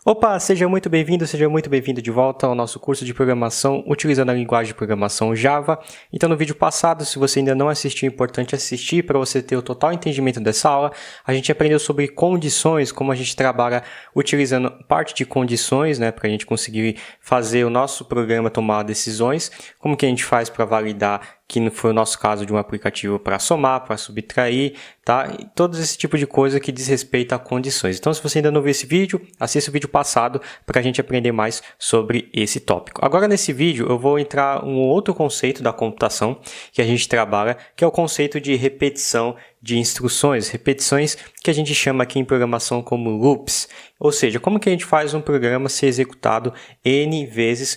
Opa, seja muito bem-vindo de volta ao nosso curso de programação utilizando a linguagem de programação Java. Então, no vídeo passado, se você ainda não assistiu, é importante assistir para você ter o total entendimento dessa aula. A gente aprendeu sobre condições, como a gente trabalha utilizando parte de condições, para a gente conseguir fazer o nosso programa tomar decisões, como que a gente faz para validar que não foi o nosso caso de um aplicativo para somar, para subtrair, tá? E todo esse tipo de coisa que diz respeito a condições. Então, se você ainda não viu esse vídeo, assista o vídeo passado para a gente aprender mais sobre esse tópico. Agora, nesse vídeo, eu vou entrar um outro conceito da computação que a gente trabalha, que é o conceito de repetição de instruções, repetições que a gente chama aqui em programação como loops, ou seja, como que a gente faz um programa ser executado N vezes,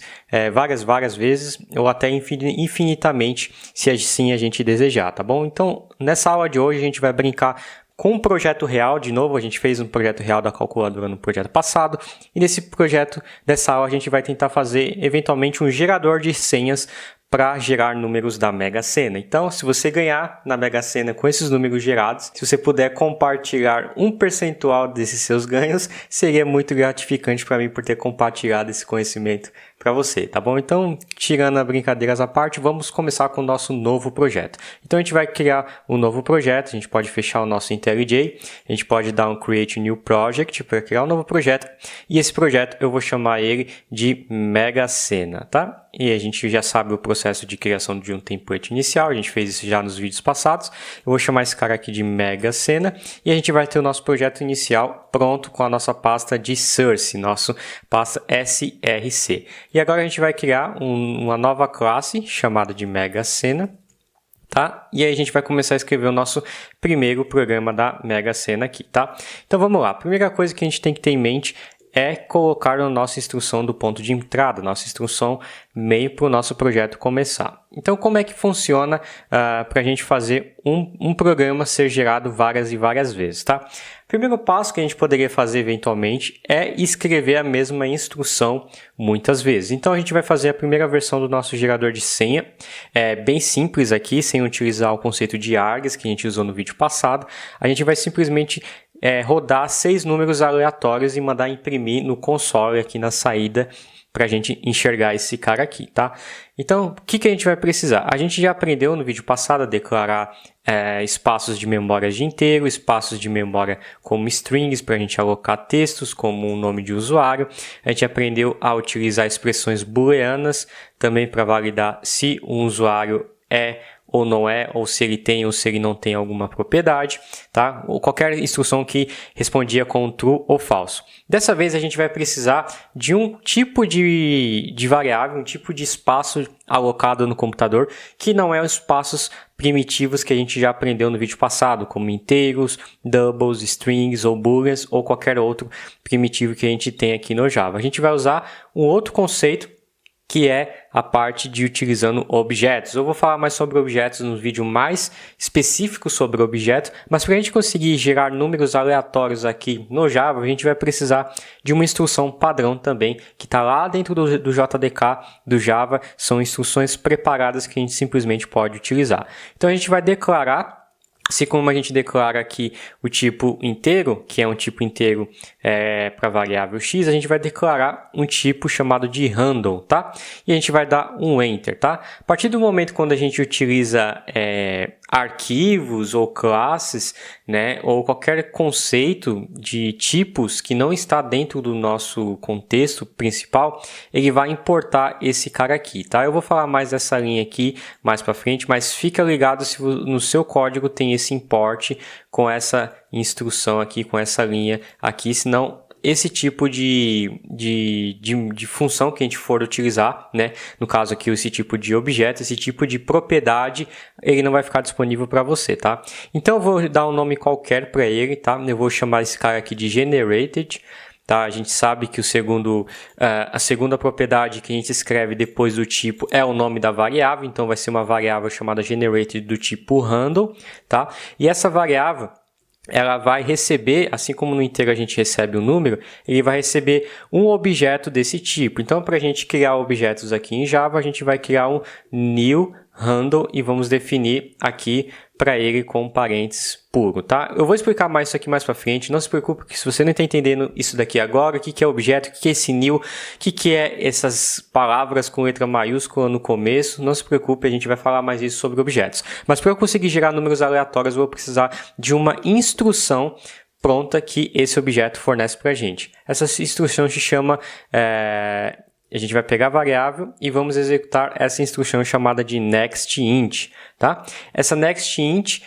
várias vezes, ou até infinitamente, se assim a gente desejar, tá bom? Então, nessa aula de hoje a gente vai brincar com um projeto real, de novo, a gente fez um projeto real da calculadora no projeto passado, e nesse projeto dessa aula a gente vai tentar fazer, eventualmente, um gerador de senhas para gerar números da Mega Sena. Então, se você ganhar na Mega Sena com esses números gerados, se você puder compartilhar um percentual desses seus ganhos, seria muito gratificante para mim por ter compartilhado esse conhecimento para você, tá bom? Então, tirando as brincadeiras à parte, vamos começar com o nosso novo projeto. Então, a gente vai criar um novo projeto, a gente pode fechar o nosso IntelliJ, a gente pode dar um Create New Project para criar um novo projeto, e esse projeto eu vou chamar ele de Mega Sena, tá? E a gente já sabe o processo de criação de um template inicial, a gente fez isso já nos vídeos passados. Eu vou chamar esse cara aqui de Mega Sena e a gente vai ter o nosso projeto inicial pronto com a nossa pasta de source, nossa pasta src. E agora a gente vai criar uma nova classe chamada de Mega Sena, tá? E aí a gente vai começar a escrever o nosso primeiro programa da Mega Sena aqui, tá? Então vamos lá, a primeira coisa que a gente tem que ter em mente é colocar a nossa instrução do ponto de entrada, nossa instrução main para o nosso projeto começar. Então, como é que funciona para a gente fazer um programa ser gerado várias e várias vezes, tá? Primeiro passo que a gente poderia fazer eventualmente é escrever a mesma instrução muitas vezes. Então, a gente vai fazer a primeira versão do nosso gerador de senha, bem simples aqui, sem utilizar o conceito de args que a gente usou no vídeo passado. A gente vai simplesmente rodar 6 números aleatórios e mandar imprimir no console aqui na saída para a gente enxergar esse cara aqui, tá? Então, o que a gente vai precisar? A gente já aprendeu no vídeo passado a declarar espaços de memória de inteiro, espaços de memória como strings para a gente alocar textos como o nome de usuário. A gente aprendeu a utilizar expressões booleanas também para validar se um usuário é ou não é, ou se ele tem ou se ele não tem alguma propriedade, tá? Ou qualquer instrução que respondia com true ou falso. Dessa vez a gente vai precisar de um tipo de variável, um tipo de espaço alocado no computador, que não é os espaços primitivos que a gente já aprendeu no vídeo passado, como inteiros, doubles, strings ou booleans, ou qualquer outro primitivo que a gente tem aqui no Java. A gente vai usar um outro conceito, que é a parte de utilizando objetos. Eu vou falar mais sobre objetos no vídeo mais específico sobre objetos, mas para a gente conseguir gerar números aleatórios aqui no Java, a gente vai precisar de uma instrução padrão também, que está lá dentro do JDK do Java, são instruções preparadas que a gente simplesmente pode utilizar. Então a gente vai declarar, assim como a gente declara aqui o tipo inteiro, que é um tipo inteiro para variável x, a gente vai declarar um tipo chamado de handle, tá? E a gente vai dar um enter, tá? A partir do momento quando a gente utiliza arquivos ou classes, ou qualquer conceito de tipos que não está dentro do nosso contexto principal, ele vai importar esse cara aqui, tá? Eu vou falar mais dessa linha aqui mais para frente, mas fica ligado se no seu código tem esse import com essa instrução aqui, com essa linha aqui, senão esse tipo de função que a gente for utilizar, no caso aqui esse tipo de objeto, esse tipo de propriedade, ele não vai ficar disponível para você, tá? Então eu vou dar um nome qualquer para ele, tá? Eu vou chamar esse cara aqui de generated, tá? A gente sabe que a segunda propriedade que a gente escreve depois do tipo é o nome da variável, então vai ser uma variável chamada generated do tipo handle, tá? E essa variável ela vai receber, assim como no inteiro a gente recebe o número, ele vai receber um objeto desse tipo. Então, para a gente criar objetos aqui em Java, a gente vai criar um new handle e vamos definir aqui para ele com parênteses puro, tá? Eu vou explicar mais isso aqui mais para frente, não se preocupe que se você não está entendendo isso daqui agora, o que é objeto, o que é esse new, o que é essas palavras com letra maiúscula no começo, não se preocupe, a gente vai falar mais isso sobre objetos. Mas para eu conseguir gerar números aleatórios, eu vou precisar de uma instrução pronta que esse objeto fornece para a gente. Essa instrução se chama... A gente vai pegar a variável e vamos executar essa instrução chamada de nextInt, tá? Essa nextInt,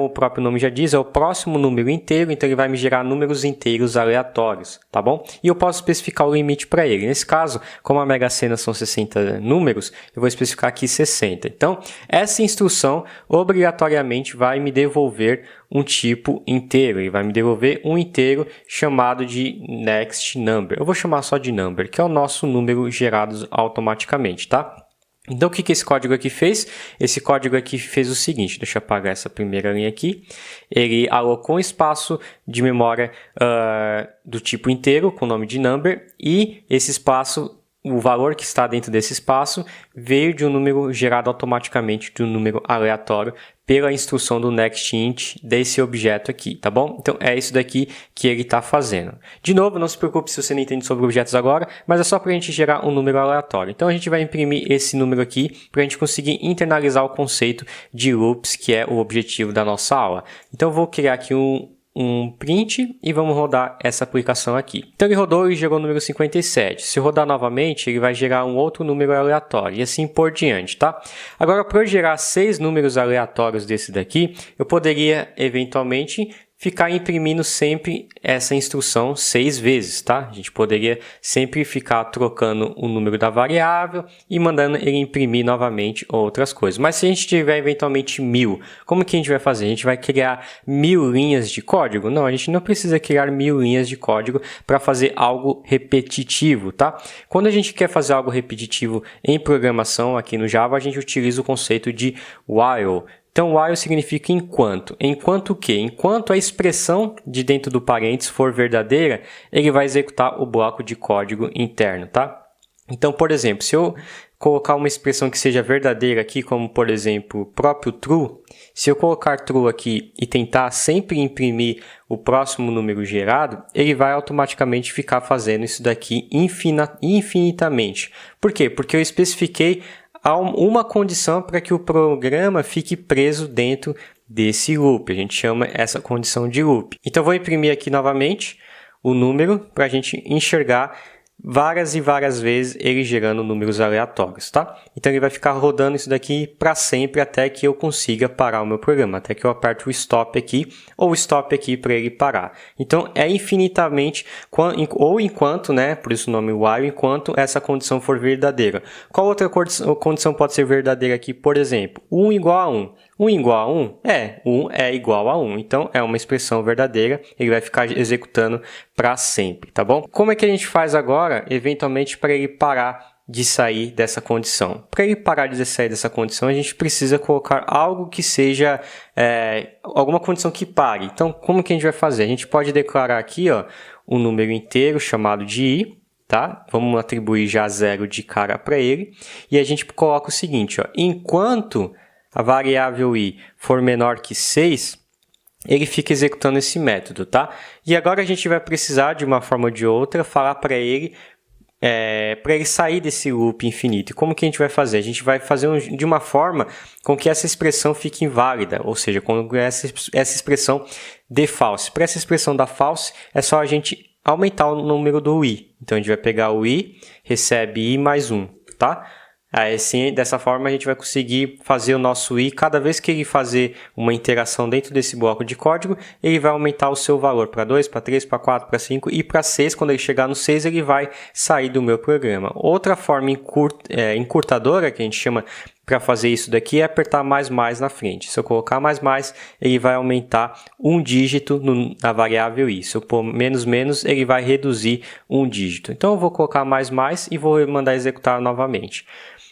o próprio nome já diz, é o próximo número inteiro, então ele vai me gerar números inteiros aleatórios, tá bom? E eu posso especificar o limite para ele. Nesse caso, como a Mega Sena são 60 números, eu vou especificar aqui 60. Então, essa instrução obrigatoriamente vai me devolver um tipo inteiro, ele vai me devolver um inteiro chamado de next number. Eu vou chamar só de number, que é o nosso número gerado automaticamente, tá? Então, o que esse código aqui fez? Esse código aqui fez o seguinte, deixa eu apagar essa primeira linha aqui. Ele alocou um espaço de memória do tipo inteiro, com o nome de number, e esse espaço, o valor que está dentro desse espaço, veio de um número gerado automaticamente, de um número aleatório, pela instrução do nextInt desse objeto aqui, tá bom? Então, é isso daqui que ele está fazendo. De novo, não se preocupe se você não entende sobre objetos agora, mas é só para a gente gerar um número aleatório. Então, a gente vai imprimir esse número aqui para a gente conseguir internalizar o conceito de loops, que é o objetivo da nossa aula. Então, eu vou criar aqui um print e vamos rodar essa aplicação aqui. Então ele rodou e gerou o número 57. Se eu rodar novamente, ele vai gerar um outro número aleatório e assim por diante, tá? Agora, para eu gerar 6 números aleatórios desse daqui, eu poderia eventualmente ficar imprimindo sempre essa instrução 6 vezes, tá? A gente poderia sempre ficar trocando o número da variável e mandando ele imprimir novamente outras coisas. Mas se a gente tiver eventualmente 1000, como que a gente vai fazer? A gente vai criar 1000 linhas de código? Não, a gente não precisa criar 1000 linhas de código para fazer algo repetitivo, tá? Quando a gente quer fazer algo repetitivo em programação aqui no Java, a gente utiliza o conceito de while. Então, while significa enquanto. Enquanto o quê? Enquanto a expressão de dentro do parênteses for verdadeira, ele vai executar o bloco de código interno, tá? Então, por exemplo, se eu colocar uma expressão que seja verdadeira aqui, como, por exemplo, o próprio true, se eu colocar true aqui e tentar sempre imprimir o próximo número gerado, ele vai automaticamente ficar fazendo isso daqui infinitamente. Por quê? Porque eu especifiquei há uma condição para que o programa fique preso dentro desse loop. A gente chama essa condição de loop. Então, eu vou imprimir aqui novamente o número para a gente enxergar várias e várias vezes ele gerando números aleatórios, tá? Então, ele vai ficar rodando isso daqui para sempre até que eu consiga parar o meu programa, até que eu aperte o stop aqui ou o stop aqui para ele parar. Então, é infinitamente ou enquanto, né? Por isso o nome while, enquanto essa condição for verdadeira. Qual outra condição pode ser verdadeira aqui? Por exemplo, 1 igual a 1. 1 igual a 1? 1 é igual a 1. Então, é uma expressão verdadeira. Ele vai ficar executando para sempre, tá bom? Como é que a gente faz agora, eventualmente, para ele parar de sair dessa condição? Para ele parar de sair dessa condição, a gente precisa colocar algo que seja... alguma condição que pare. Então, como que a gente vai fazer? A gente pode declarar aqui, ó, um número inteiro chamado de i, tá? Vamos atribuir já 0 de cara para ele. E a gente coloca o seguinte, ó, enquanto a variável i for menor que 6, ele fica executando esse método, tá? E agora a gente vai precisar, de uma forma ou de outra, falar para ele sair desse loop infinito. E como que a gente vai fazer? A gente vai fazer de uma forma com que essa expressão fique inválida, ou seja, com essa expressão dê false. Para essa expressão dar false, é só a gente aumentar o número do i. Então, a gente vai pegar o i, recebe i mais 1, tá? Aí, assim, dessa forma, a gente vai conseguir fazer o nosso i. Cada vez que ele fazer uma interação dentro desse bloco de código, ele vai aumentar o seu valor para 2, para 3, para 4, para 5 e para 6. Quando ele chegar no 6, ele vai sair do meu programa. Outra forma encurtadora, que a gente chama para fazer isso daqui, é apertar mais na frente. Se eu colocar mais, ele vai aumentar um dígito na variável i. Se eu pôr menos, ele vai reduzir um dígito. Então, eu vou colocar mais e vou mandar executar novamente.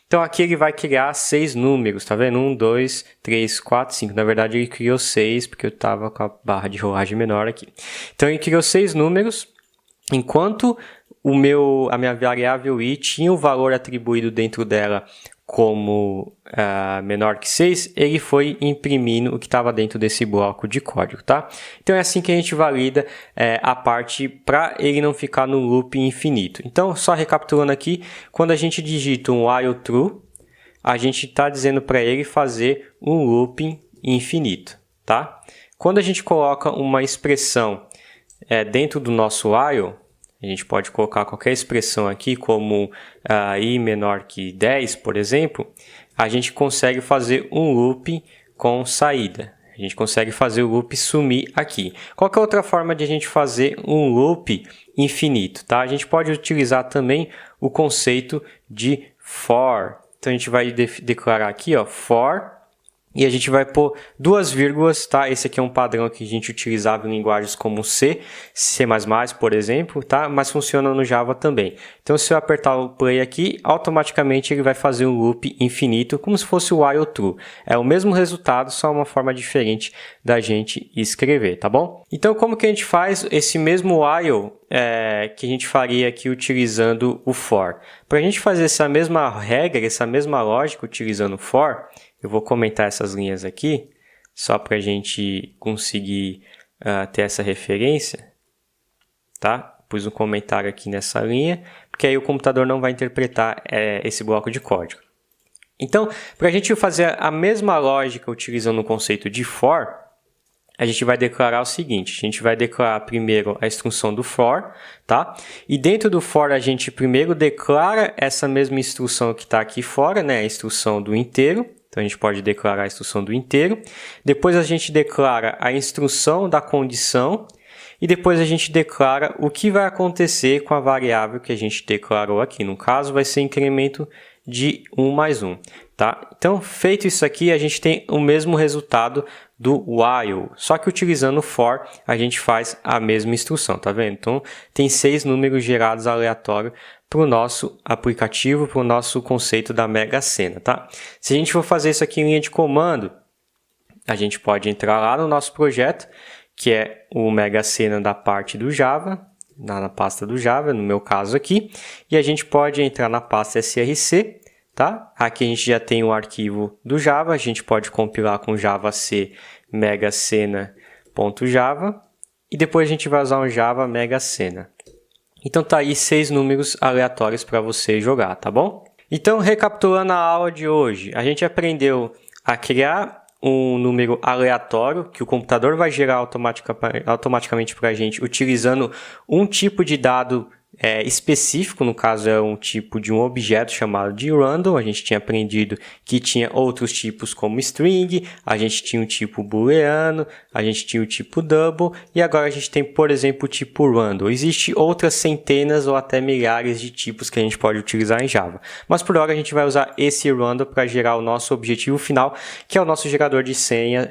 Então, aqui ele vai criar 6 números, tá vendo? 1, 2, 3, 4, 5. Na verdade, ele criou 6, porque eu estava com a barra de rolagem menor aqui. Então, ele criou 6 números, enquanto a minha variável i tinha o valor atribuído dentro dela como menor que 6, ele foi imprimindo o que estava dentro desse bloco de código, tá? Então é assim que a gente valida a parte para ele não ficar no loop infinito. Então, só recapitulando aqui, quando a gente digita um while true, a gente está dizendo para ele fazer um looping infinito, tá? Quando a gente coloca uma expressão dentro do nosso while, a gente pode colocar qualquer expressão aqui, como i menor que 10, por exemplo, a gente consegue fazer um loop com saída. A gente consegue fazer o loop sumir aqui. Qual que é outra forma de a gente fazer um loop infinito? Tá? A gente pode utilizar também o conceito de for. Então a gente vai declarar aqui, ó, for. E a gente vai pôr duas vírgulas, tá? Esse aqui é um padrão que a gente utilizava em linguagens como C, C++, por exemplo, tá? Mas funciona no Java também. Então, se eu apertar o play aqui, automaticamente ele vai fazer um loop infinito, como se fosse o while true. É o mesmo resultado, só uma forma diferente da gente escrever, tá bom? Então, como que a gente faz esse mesmo while que a gente faria aqui utilizando o for? Para a gente fazer essa mesma regra, essa mesma lógica utilizando o for, eu vou comentar essas linhas aqui, só para a gente conseguir ter essa referência, tá? Pus um comentário aqui nessa linha, porque aí o computador não vai interpretar esse bloco de código. Então, para a gente fazer a mesma lógica utilizando o conceito de for, a gente vai declarar o seguinte, a gente vai declarar primeiro a instrução do for, tá? E dentro do for a gente primeiro declara essa mesma instrução que está aqui fora, né? A instrução do inteiro. Então, a gente pode declarar a instrução do inteiro. Depois, a gente declara a instrução da condição. E depois, a gente declara o que vai acontecer com a variável que a gente declarou aqui. No caso, vai ser incremento de 1 mais 1. Tá? Então, feito isso aqui, a gente tem o mesmo resultado do while. Só que utilizando o for, a gente faz a mesma instrução. Tá vendo? Então, tem 6 números gerados aleatório para o nosso aplicativo, para o nosso conceito da Mega Sena, tá? Se a gente for fazer isso aqui em linha de comando, a gente pode entrar lá no nosso projeto, que é o Mega Sena da parte do Java, na pasta do Java, no meu caso aqui, e a gente pode entrar na pasta src, tá? Aqui a gente já tem o arquivo do Java, a gente pode compilar com javac megasena.java, e depois a gente vai usar um Java Mega Sena. Então tá aí 6 números aleatórios para você jogar, tá bom? Então, recapitulando a aula de hoje, a gente aprendeu a criar um número aleatório que o computador vai gerar automaticamente para a gente, utilizando um tipo de dado específico, no caso é um tipo de um objeto chamado de random. A gente tinha aprendido que tinha outros tipos como string, a gente tinha um tipo booleano, a gente tinha o tipo double e agora a gente tem, por exemplo, o tipo random. Existem outras centenas ou até milhares de tipos que a gente pode utilizar em Java, mas por hora a gente vai usar esse random para gerar o nosso objetivo final, que é o nosso gerador de senha,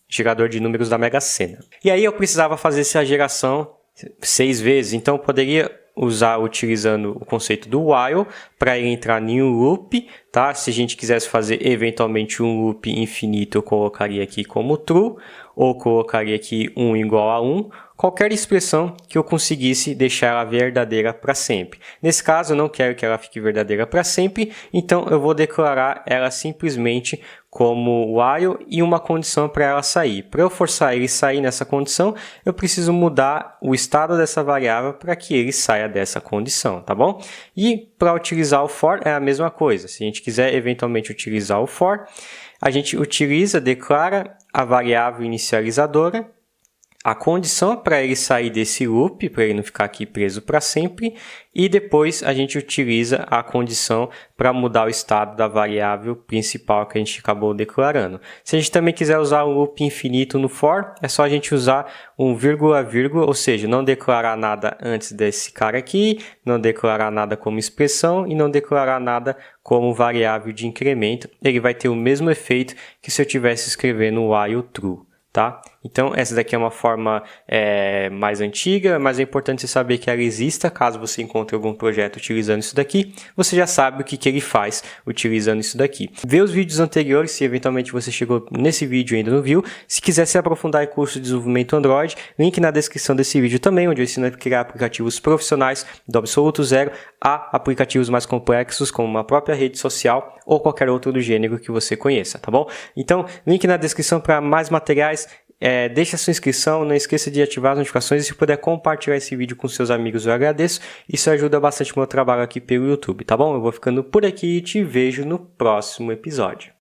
gerador de números da Mega Sena. E aí eu precisava fazer essa geração 6 vezes, então eu poderia usar utilizando o conceito do while para ele entrar em um loop, tá? Se a gente quisesse fazer eventualmente um loop infinito, eu colocaria aqui como true, ou colocaria aqui 1 igual a 1, qualquer expressão que eu conseguisse deixar ela verdadeira para sempre. Nesse caso, eu não quero que ela fique verdadeira para sempre, então eu vou declarar ela simplesmente como while e uma condição para ela sair. Para eu forçar ele a sair nessa condição, eu preciso mudar o estado dessa variável para que ele saia dessa condição, tá bom? E para utilizar o for é a mesma coisa. Se a gente quiser eventualmente utilizar o for, a gente declara a variável inicializadora, a condição para ele sair desse loop, para ele não ficar aqui preso para sempre, e depois a gente utiliza a condição para mudar o estado da variável principal que a gente acabou declarando. Se a gente também quiser usar um loop infinito no for, é só a gente usar um vírgula, ou seja, não declarar nada antes desse cara aqui, não declarar nada como expressão e não declarar nada como variável de incremento. Ele vai ter o mesmo efeito que se eu estivesse escrevendo while true. Tá? Então, essa daqui é uma forma mais antiga, mas é importante você saber que ela exista. Caso você encontre algum projeto utilizando isso daqui, você já sabe o que ele faz utilizando isso daqui. Vê os vídeos anteriores, se eventualmente você chegou nesse vídeo e ainda não viu. Se quiser se aprofundar em curso de desenvolvimento Android, link na descrição desse vídeo também, onde eu ensino a criar aplicativos profissionais do absoluto zero a aplicativos mais complexos, como uma própria rede social ou qualquer outro do gênero que você conheça, tá bom? Então, link na descrição para mais materiais. Deixe a sua inscrição, não esqueça de ativar as notificações e se puder compartilhar esse vídeo com seus amigos eu agradeço. Isso ajuda bastante o meu trabalho aqui pelo YouTube, tá bom? Eu vou ficando por aqui e te vejo no próximo episódio.